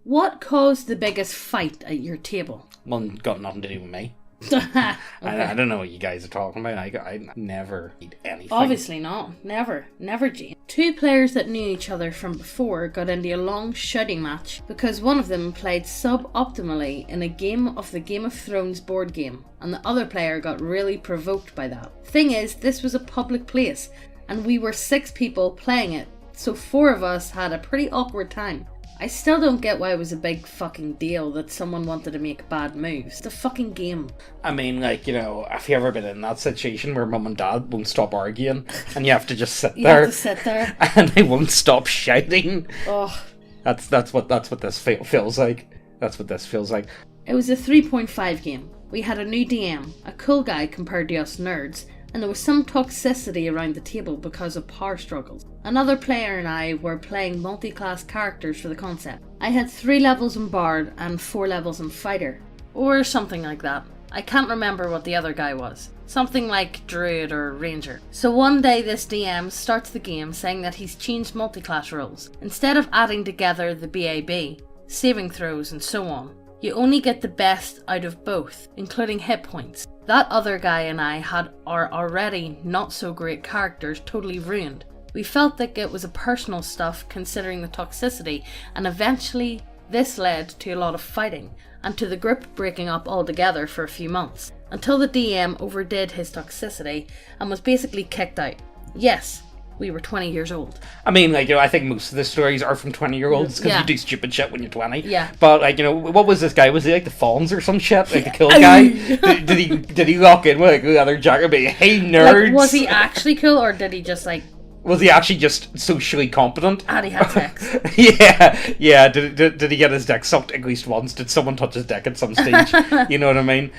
What caused the biggest fight at your table? Well, got nothing to do with me. Okay. I don't know what you guys are talking about. I never eat anything. Obviously not. Never, Jane. Two players that knew each other from before got into a long shouting match because one of them played suboptimally in a game of the Game of Thrones board game, and the other player got really provoked by that. Thing is, this was a public place, and we were 6 people playing it, so 4 of us had a pretty awkward time. I still don't get why it was a big fucking deal that someone wanted to make bad moves. It's a fucking game. I mean, like, you know, have you ever been in that situation where mum and dad won't stop arguing and you have to just sit there? You have to sit there. And they won't stop shouting? Oh. That's what this feels like. That's what this feels like. It was a 3.5 game. We had a new DM, a cool guy compared to us nerds, and there was some toxicity around the table because of power struggles. Another player and I were playing multi-class characters for the concept. I had 3 levels in Bard and 4 levels in Fighter, or something like that. I can't remember what the other guy was. Something like Druid or Ranger. So one day this DM starts the game saying that he's changed multi-class rules. Instead of adding together the BAB, saving throws and so on, you only get the best out of both, including hit points. That other guy and I had our already not so great characters totally ruined. We felt like it was a personal stuff considering the toxicity, and eventually this led to a lot of fighting, and to the group breaking up altogether for a few months, until the DM overdid his toxicity and was basically kicked out. Yes, we were 20 years old. I mean, like, you know, I think most of the stories are from 20-year-olds because Yeah. you do stupid shit when you're 20. Yeah. But, like, you know, what was this guy? Was he like the Fawns or some shit? Like the cool guy? did he walk in with like a leather jacket and be, hey, nerds? Like, was he actually cool, or did he just like... Was he actually just socially competent? And he had sex. yeah. Did he get his dick sucked at least once? Did someone touch his dick at some stage? You know what I mean?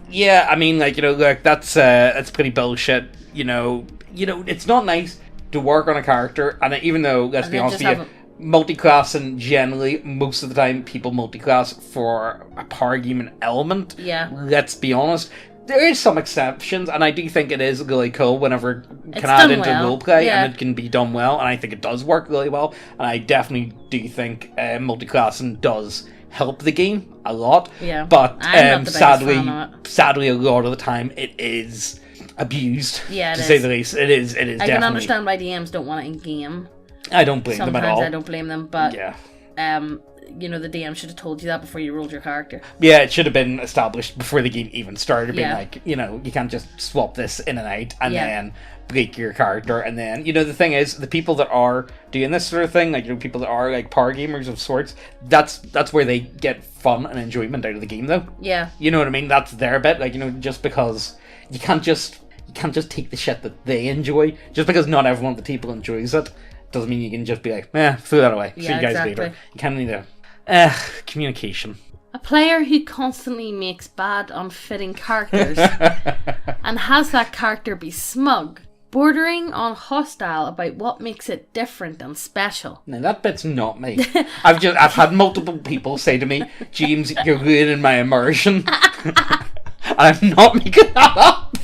Yeah, I mean, like, you know, look, that's pretty bullshit. You know, it's not nice to work on a character, and even though, let's be honest with you, multi-classing generally, most of the time, people multi-class for a power gaming element. Yeah. Let's be honest. There is some exceptions, and I do think it is really cool whenever it can add into roleplay, and it can be done well, and I think it does work really well, and I definitely do think multi-classing does help the game a lot. Yeah. But I'm not the biggest fan of it. sadly, a lot of the time, it is abused. Yeah, to say the least. It is I definitely. can understand why DMs don't want it in game. I don't blame them at all. Sometimes I don't blame them, but yeah. You know, the DM should have told you that before you rolled your character. Yeah, it should have been established before the game even started. Being Yeah. like, you know, you can't just swap this in and out and then break your character. And then, you know, the thing is, the people that are doing this sort of thing, like, you know, people that are like power gamers of sorts, that's where they get fun and enjoyment out of the game, though. Yeah. You know what I mean? That's their bit. Like, you know, just because you can't just take the shit that they enjoy. Just because not everyone at the table enjoys it doesn't mean you can just be like, throw that away. See you guys later. You can't need to. Communication. A player who constantly makes bad, unfitting characters and has that character be smug, bordering on hostile about what makes it different and special. Now that bit's not me. I've had multiple people say to me, James, you're ruining my immersion. And I'm not making that up.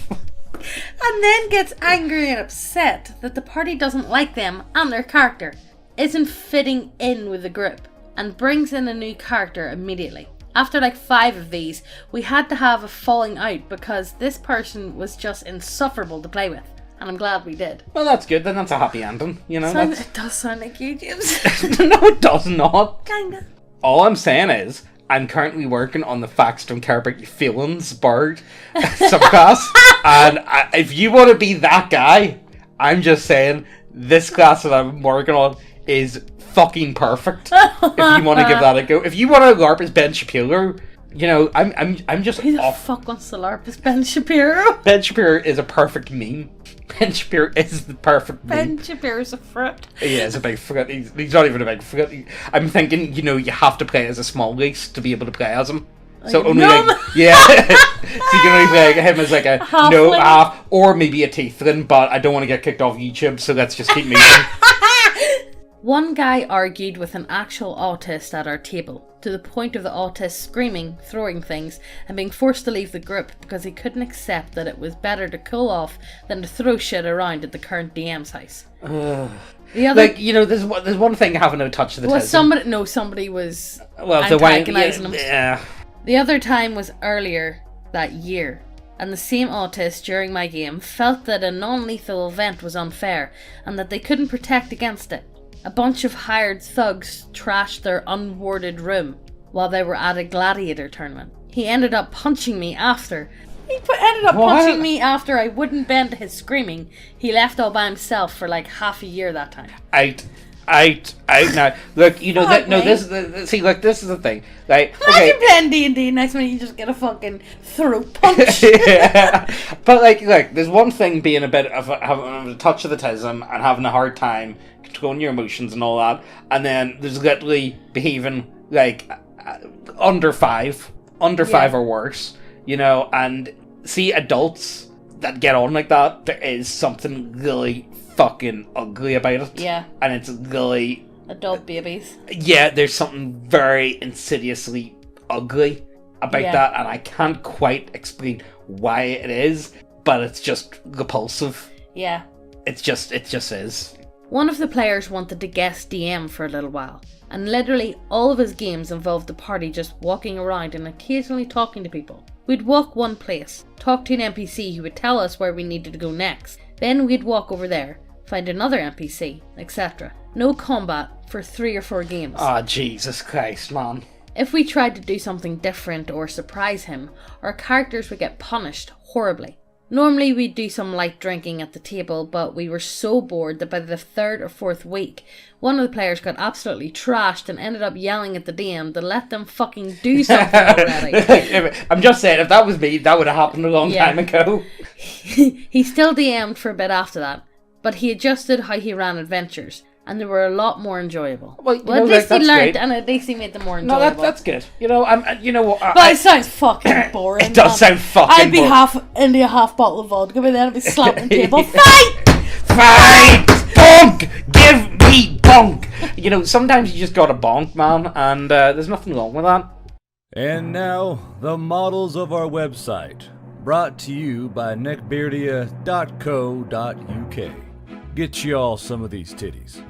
And then gets angry and upset that the party doesn't like them and their character, isn't fitting in with the group, and brings in a new character immediately. After like 5 of these, we had to have a falling out because this person was just insufferable to play with. And I'm glad we did. Well, that's good, then that's a happy ending, you know. It does sound like you, James. No, it does not. Kinda. All I'm saying is, I'm currently working on the Facts Don't Care About Your Feelings Bard subclass. And if you want to be that guy, I'm just saying, this class that I'm working on is fucking perfect. If you want to give that a go. If you want to LARP as Ben Shapiro, you know, I'm just Who the fuck wants to LARP as Ben Shapiro? Ben Shapiro is a perfect meme. Ben Shapiro is the perfect meme. Ben Shapiro's a fruit. Yeah, he's a big fruit. He's not even a big fruit. I'm thinking, you know, you have to play as a small race to be able to play as him. So only like, yeah. So you can only play him as like a half, or maybe a tiefling, but I don't want to get kicked off YouTube, so let's just keep moving. One guy argued with an actual autist at our table, to the point of the autist screaming, throwing things, and being forced to leave the group because he couldn't accept that it was better to cool off than to throw shit around at the current DM's house. The other, like, you know, there's one thing having no touch of the well, tism. somebody was antagonizing him. Yeah. The other time was earlier that year, and the same autist during my game felt that a non-lethal event was unfair and that they couldn't protect against it. A bunch of hired thugs trashed their unwarded room while they were at a gladiator tournament. He ended up punching me after. Punching me after I wouldn't bend to his screaming. He left all by himself for like half a year that time. Out now. Look, you know that. No, this is the thing. Like, okay. Imagine playing D&D, next minute you just get a fucking throat punch. Yeah. But like, look, there's one thing being a bit of having a touch of the tism and having a hard time controlling your emotions and all that, and then there's literally behaving like under five or worse, you know. And see, adults that get on like that, there is something really fucking ugly about it. Yeah. And it's really... adult babies. Yeah, there's something very insidiously ugly about that, and I can't quite explain why it is, but it's just repulsive. Yeah. It just is. One of the players wanted to guest DM for a little while, and literally all of his games involved the party just walking around and occasionally talking to people. We'd walk one place, talk to an NPC who would tell us where we needed to go next. Then we'd walk over there, find another NPC, etc. No combat for 3 or 4 games. Oh, Jesus Christ, man. If we tried to do something different or surprise him, our characters would get punished horribly. Normally we'd do some light drinking at the table, but we were so bored that by the 3rd or 4th week, one of the players got absolutely trashed and ended up yelling at the DM to let them fucking do something already. I'm just saying, if that was me, that would have happened a long time ago. He still DM'd for a bit after that, but he adjusted how he ran adventures, and they were a lot more enjoyable. Well, at least he learned, and at least he made them more enjoyable. No, that's good. You know, you know what? But it sounds fucking boring. It does sound fucking I'd be boring. half into a half bottle of vodka, but then I'd be slapping the table. Fight! Fight! Bonk! Give me bonk! You know, sometimes you just gotta bonk, man, and there's nothing wrong with that. And now, the models of our website, brought to you by neckbeardia.co.uk. Get y'all some of these titties.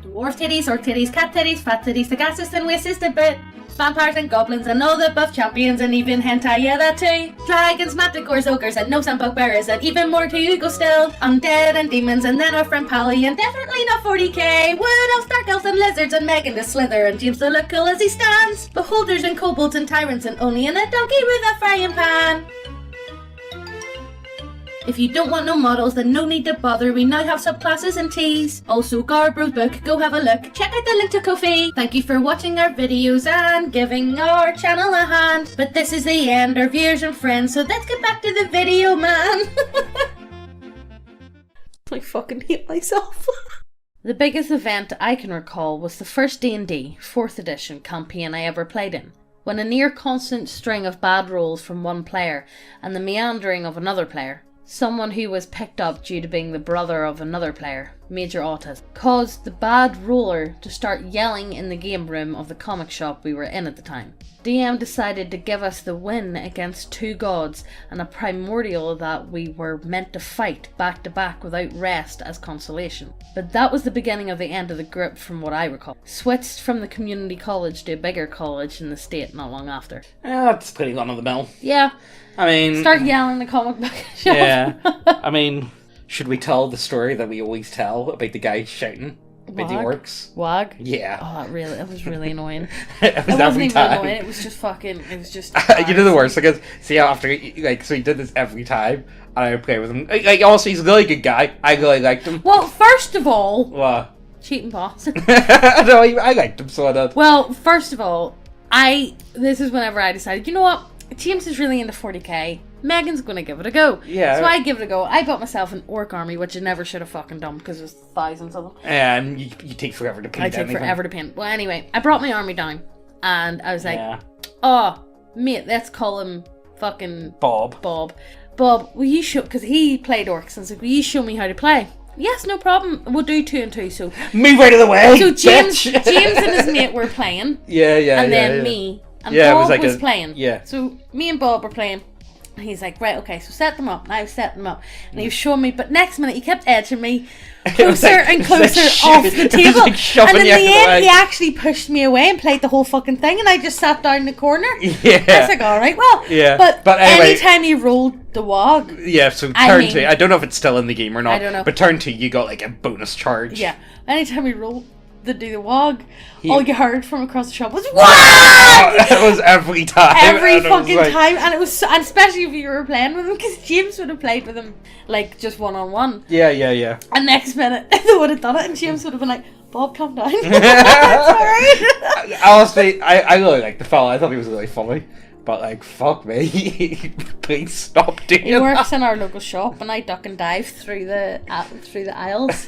Dwarf titties, orc titties, cat titties, fat titties, the gases and assisted bit, vampires and goblins and all the buff champions and even hentai, yeah that too. Dragons, manticores, ogres and gnomes and bugbears and even more to you go still. Undead and demons and then our friend Pally and definitely not 40k. Wood elves, dark elves and lizards and Megan the Slither and James the look cool as he stands. Beholders and kobolds and tyrants and only in a donkey with a frying pan. If you don't want no models, then no need to bother. We now have subclasses and teas. Also, Guardbros Book, go have a look. Check out the link to Ko-fi. Thank you for watching our videos and giving our channel a hand. But this is the end, our viewers and friends, so let's get back to the video, man. I fucking hate myself. The biggest event I can recall was the first D&D 4th edition campaign I ever played in, when a near constant string of bad rolls from one player and the meandering of another player, someone who was picked up due to being the brother of another player, major autism, caused the bad roller to start yelling in the game room of the comic shop we were in at the time. DM decided to give us the win against 2 gods and a primordial that we were meant to fight back to back without rest as consolation. But that was the beginning of the end of the group from what I recall. Switched from the community college to a bigger college in the state not long after. That's pretty run of the mill. Yeah. I mean... start yelling in the comic book shop. Yeah. I mean, should we tell the story that we always tell about the guy shouting about the orcs? Wag? Yeah. Oh, it was really annoying. It was It every wasn't even time. annoying, it was just fucking, it was just... You know the worst, because, see, after, like, so he did this every time, and I would play with him. Like, also, he's a really good guy. I really liked him. Well, first of all... What? Cheating boss. No, I liked him, so I did. Well, first of all, this is whenever I decided, you know what? James is really into 40k. Megan's gonna give it a go. Yeah. So I give it a go. I bought myself an orc army, which I never should have fucking done because there's thousands of them. And you take forever to paint anything. I take forever to paint. Well, anyway, I brought my army down, and I was like, oh, mate, let's call him fucking... Bob, will you show... because he played orcs, and so will you show me how to play? Yes, no problem. We'll do 2 and 2, so... move out of the way, So James bitch. James and his mate were playing. Yeah. And then me. And Yeah, it Bob was like was playing. Yeah. So me and Bob were playing. And he's like, right, okay, so set them up. And I was setting them up. And he was showing me, but next minute he kept edging me closer and closer off the table. And in the end, he actually pushed me away and played the whole fucking thing. And I just sat down in the corner. Yeah. I was like, all right, well. Yeah. But anyway, anytime he rolled the wog. Yeah, so turn 2. I don't know if it's still in the game or not. I don't know. But turn 2, you got like a bonus charge. Yeah. Anytime he rolled the wog, all you heard from across the shop was "What?" It was every time. Every fucking time, and it was, and especially if you were playing with him, because James would have played with him like just 1-on-1. Yeah. And next minute they would have done it, and James would have been like, "Bob, calm down." Sorry. Honestly, I really liked the fella. I thought he was really funny. But like, fuck me, please stop doing He works that. in our local shop, and I duck and dive through the aisles.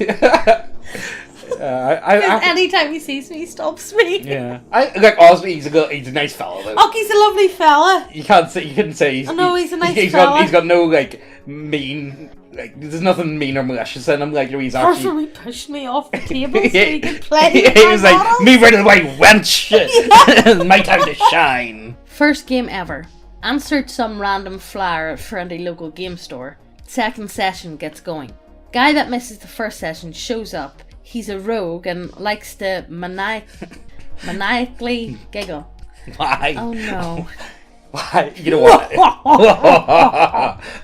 Anytime he sees me, he stops me. Yeah, honestly, he's a nice fella though. Oh, he's a lovely fella. You couldn't say he's. Oh, no, he's a nice he's fella. He's got no like mean. Like, there's nothing mean or malicious in him. Like, he's actually. First, when he pushed me off the table so he could play. He was like, "Move out of the way, wench! It's my time to shine." First game ever. Answered some random flyer at friendly local game store. Second session gets going. Guy that misses the first session shows up. He's a rogue and likes to maniacally giggle. Why? Oh no. Why? You know what?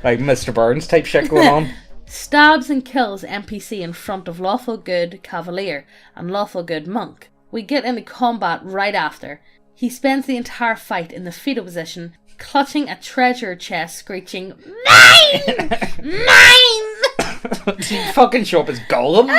Like Mr. Burns type shit going on. Stabs and kills NPC in front of lawful good cavalier and lawful good monk. We get into combat right after. He spends the entire fight in the fetal position, clutching a treasure chest, screeching, "Mine! Mine!" Did he fucking show up as Gollum?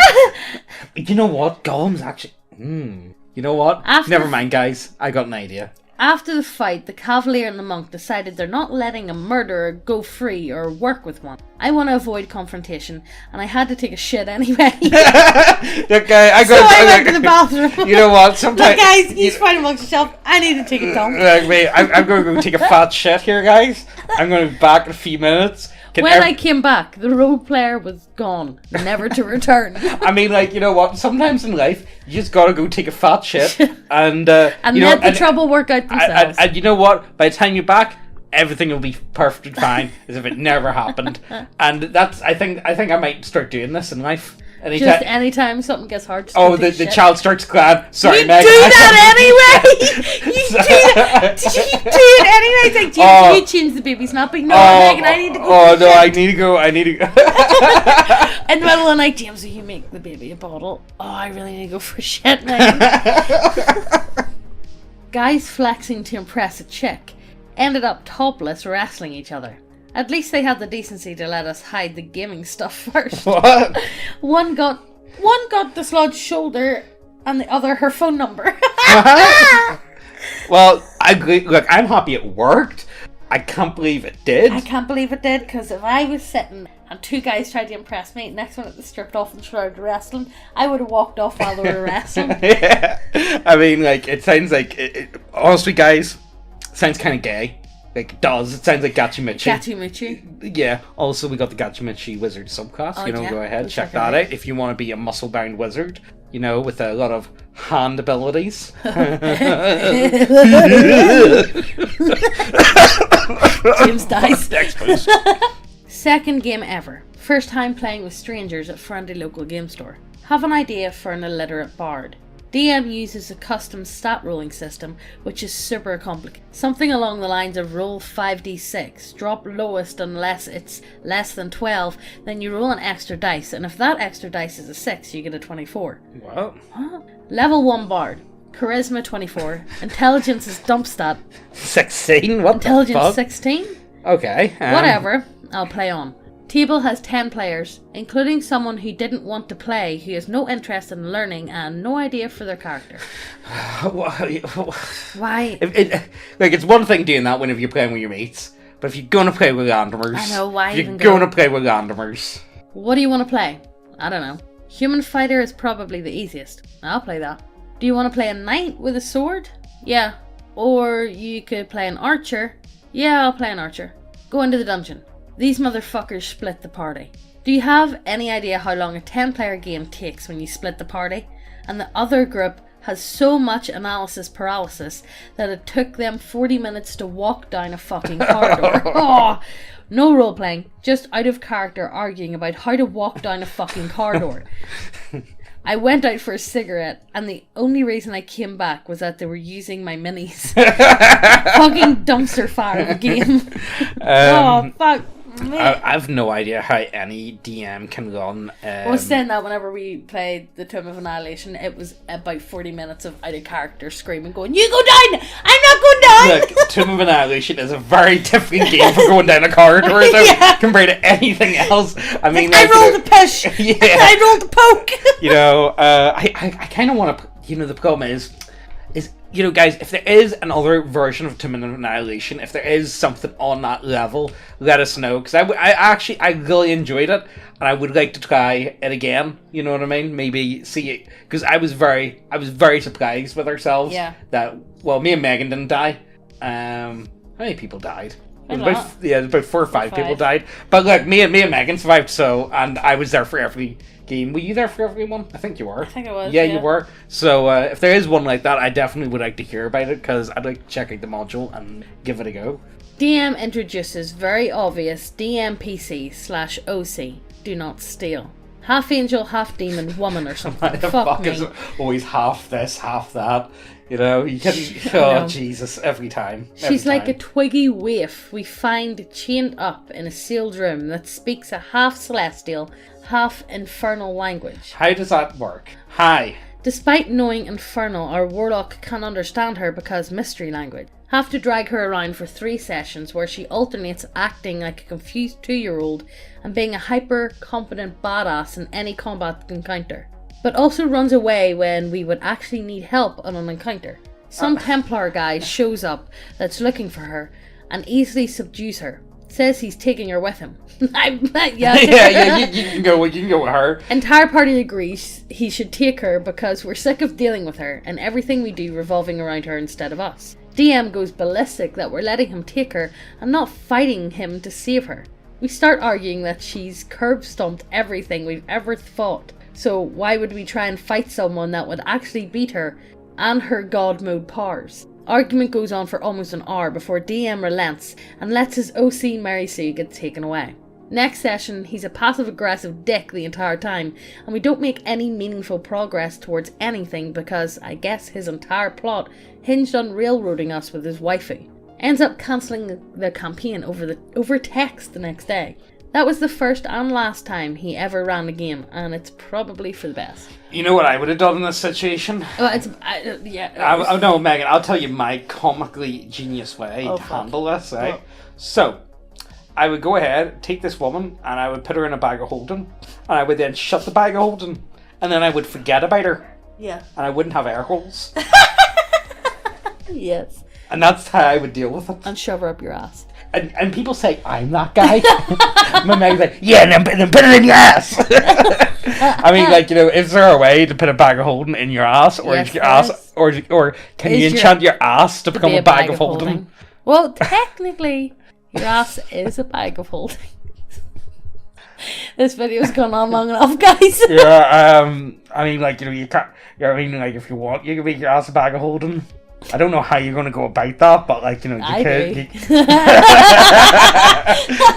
You know what? Gollum's actually... You know what? Never mind, guys. I got an idea. After the fight, the cavalier and the monk decided they're not letting a murderer go free or work with one. I want to avoid confrontation, and I had to take a shit anyway. Okay, I went to the bathroom. You know what? Sometimes, look, guys, he's fighting amongst yourself. I need to take a dump. Wait, I'm going to go take a fat shit here, guys. I'm going to be back in a few minutes. I came back, the rogue player was gone, never to return. I mean, like, you know what? Sometimes in life, you just gotta go take a fat shit and let the trouble work out themselves. And you know what? By the time you're back, everything will be perfectly fine, as if it never happened. And that's, I think I might start doing this in life. Anytime something gets hard. The child starts crying. Sorry, you Meg. Do that anyway. You do it anyway. It's like, James, you change the baby's nappy. No, Megan, I need to go. Oh no, I need to go. In the middle of the night, James, will you make the baby a bottle? Oh, I really need to go for shit, Megan. Guys flexing to impress a chick ended up topless wrestling each other. At least they had the decency to let us hide the gaming stuff first. What? One got dislodged shoulder, and the other her phone number. Well, look, I'm happy it worked. I can't believe it did. I can't believe it did, because if I was sitting and two guys tried to impress me, next minute they stripped off and started wrestling, I would have walked off while they were wrestling. Yeah. I mean, like, it sounds like, honestly, guys, sounds kind of gay. Like, it does. It sounds like Gachimichi. Gachimichi. Yeah. Also, we got the Gachimichi Wizard subclass. Go ahead, check that out if you want to be a muscle-bound wizard, with a lot of hand abilities. James dies. Next, please. Second game ever. First time playing with strangers at friendly local game store. Have an idea for an illiterate bard. DM uses a custom stat rolling system, which is super complicated. Something along the lines of roll 5d6, drop lowest unless it's less than 12, then you roll an extra dice, and if that extra dice is a 6, you get a 24. Wow. Huh? Level 1 bard. Charisma 24. Intelligence is dump stat. 16? What Intelligence the fuck? 16? Okay. Whatever. I'll play on. Table has 10 players, including someone who didn't want to play, who has no interest in learning and no idea for their character. Why? It's one thing doing that whenever you're playing with your mates, but if you're gonna play with randomers, I know, why you're gonna play with randomers. What do you want to play? I don't know. Human fighter is probably the easiest. I'll play that. Do you want to play a knight with a sword? Yeah. Or you could play an archer. Yeah, I'll play an archer. Go into the dungeon. These motherfuckers split the party. Do you have any idea how long a 10-player game takes when you split the party? And the other group has so much analysis paralysis that it took them 40 minutes to walk down a fucking corridor. Oh, no role playing, just out of character arguing about how to walk down a fucking corridor. I went out for a cigarette, and the only reason I came back was that they were using my minis. Fucking dumpster fire of a game. Oh, fuck. I have no idea how any DM can run. I was saying that whenever we played the Tomb of Annihilation, it was about 40 minutes of out of character screaming, going, "You go down! I'm not going down!" Look, Tomb of Annihilation is a very different game for going down a corridor though, compared to anything else. I mean, like, I rolled the push. Yeah, I rolled the poke. You know, I kind of want to. You know, the problem is, you know, guys, if there is another version of Tomb of Annihilation, if there is something on that level, let us know. Because I really enjoyed it, and I would like to try it again. You know what I mean? Maybe see it, because I was very surprised with ourselves. Yeah. That, well, me and Megan didn't die. How many people died? About 4 or 5 people died. But look, me and Megan survived. So, and I was there for every game. Were you there for everyone? I think you were. I think I was. Yeah, you were. So if there is one like that, I definitely would like to hear about it, because I'd like to check out the module and give it a go. DM introduces very obvious DMPC/OC. Do not steal. Half angel, half demon, woman or something. The fuck is always half this, half that. You know, you can. Oh Jesus! Every time. She's like a twiggy waif we find chained up in a sealed room that speaks a half celestial, half infernal language. How does that work? Hi. Despite knowing infernal, our warlock can understand her because mystery language. Have to drag her around for 3 sessions where she alternates acting like a confused 2-year-old and being a hyper confident badass in any combat encounter, but also runs away when we would actually need help on an encounter. Some Templar guy shows up that's looking for her and easily subdues her. Says he's taking her with him. You can go with her. Entire party agrees he should take her because we're sick of dealing with her and everything we do revolving around her instead of us. DM goes ballistic that we're letting him take her and not fighting him to save her. We start arguing that she's curb stomped everything we've ever fought, so why would we try and fight someone that would actually beat her and her god mode powers? Argument goes on for almost an hour before DM relents and lets his OC Mary Sue get taken away. Next session, he's a passive-aggressive dick the entire time, and we don't make any meaningful progress towards anything because I guess his entire plot hinged on railroading us with his waifu. Ends up cancelling the campaign over text the next day. That was the first and last time he ever ran a game, and it's probably for the best. You know what I would have done in this situation? No, Megan, I'll tell you my comically genius way to handle this, right? So, I would go ahead, take this woman, and I would put her in a bag of holding, and I would then shut the bag of holding, and then I would forget about her. Yeah. And I wouldn't have air holes. Yes. And that's how I would deal with it. And shove her up your ass. And people say, I'm that guy. My Meg's like, yeah, then put it in your ass. I mean, like, you know, is there a way to put a bag of holding in your ass? Or yes, is your ass, or can you enchant your ass to become a bag of holding? Well, technically, your ass is a bag of holding. This video's gone on long enough, guys. Yeah, I mean, like, you know, you can't, I mean, like, if you want, you can make your ass a bag of holding. I don't know how you're going to go about that, but, like, you know, you could.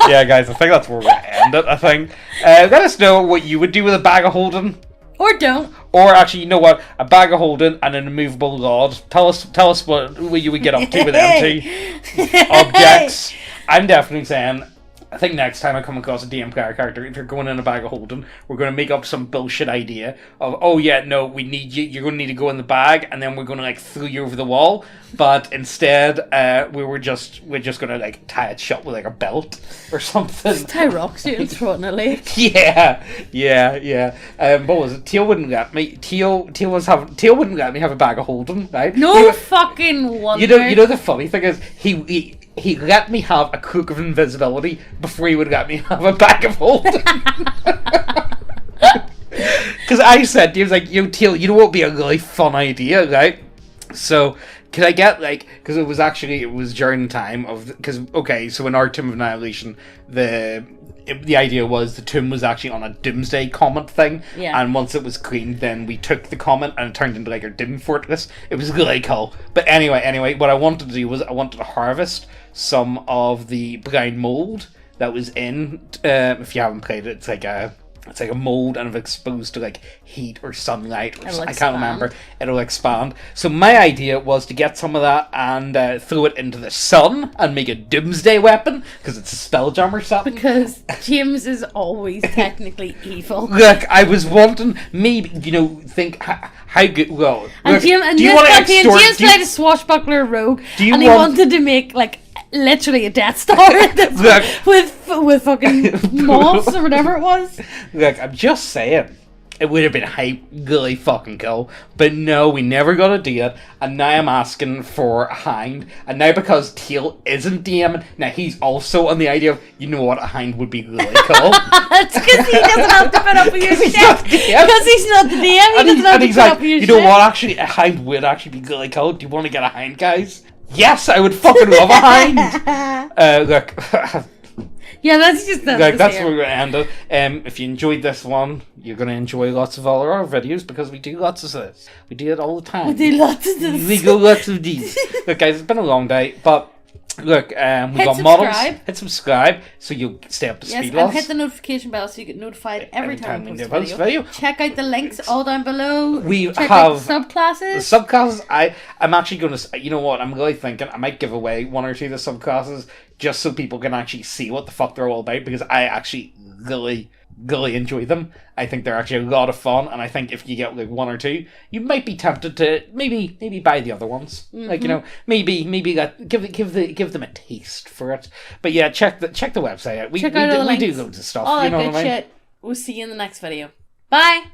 Yeah, guys, I think that's where we're going to end it, I think. Let us know what you would do with a bag of holding. Or don't. Or actually, you know what? A bag of holding and an immovable rod. Tell us what you would get up to with empty objects. I'm definitely saying, I think next time I come across a DM player character, if you're going in a bag of holding, we're going to make up some bullshit idea of, oh yeah, no, we need you, you're going to need to go in the bag, and then we're going to, like, throw you over the wall, but instead, we're just going to, like, tie it shut with, like, a belt or something. Just tie rocks to it and throw it in a lake. Yeah. What was it? Teal wouldn't let me. Teal wouldn't let me have a bag of holding, right? No fucking wonder. You know the funny thing is, he let me have a cloak of invisibility before he would let me have a bag of holding. Because I said, he was like, yo, Teal, you know what would be a really fun idea, right? So Could I get, like, because it was during the time of, because, okay, so in our Tomb of Annihilation, the idea was the tomb was actually on a Doomsday Comet thing, and once it was cleaned, then we took the comet and it turned into like our Doom Fortress. It was really cool. But anyway, what I wanted to do was I wanted to harvest some of the brown mold that was in. If you haven't played it, it's like a mold, and if exposed to like heat or sunlight, or I can't remember, it'll expand. So my idea was to get some of that and throw it into the sun and make a doomsday weapon, because it's a spelljammer something. Because James is always technically evil. Look, I was wanting, maybe, think how good, well... And look, James played a swashbuckler rogue, and he wanted to make, like, literally a Death Star with fucking moths or whatever it was. Look, I'm just saying, it would have been hype, really fucking cool. But no, we never got to do it. And now I'm asking for a hind. And now because Teal isn't DMing, now he's also on the idea of, you know what, a hind would be really cool. It's because he doesn't have to put up with your shit. Because he's not the DM, he doesn't have to put up with your shit. You know what, actually, a hind would actually be really cool. Do you want to get a hind, guys? Yes, I would fucking love a hind. Look. Yeah, that's just that's where we're going to end it. If you enjoyed this one, you're going to enjoy lots of all our videos, because we do lots of this. We do it all the time. We do lots of this. We go lots of these. Look, guys, it's been a long day, but look, we got models. Hit subscribe so you'll stay up to speed with us. And hit the notification bell so you get notified every time we post a video. Check out the links all down below. Check out the subclasses. The subclasses, I'm actually going to, you know what, I'm really thinking I might give away one or two of the subclasses just so people can actually see what the fuck they're all about, because I actually really enjoy them. I think they're actually a lot of fun, and I think if you get like one or two, you might be tempted to maybe buy the other ones. Mm-hmm. Like, maybe give them a taste for it. But yeah, check the website out. We do loads of stuff. All that good shit. We'll see you in the next video. Bye.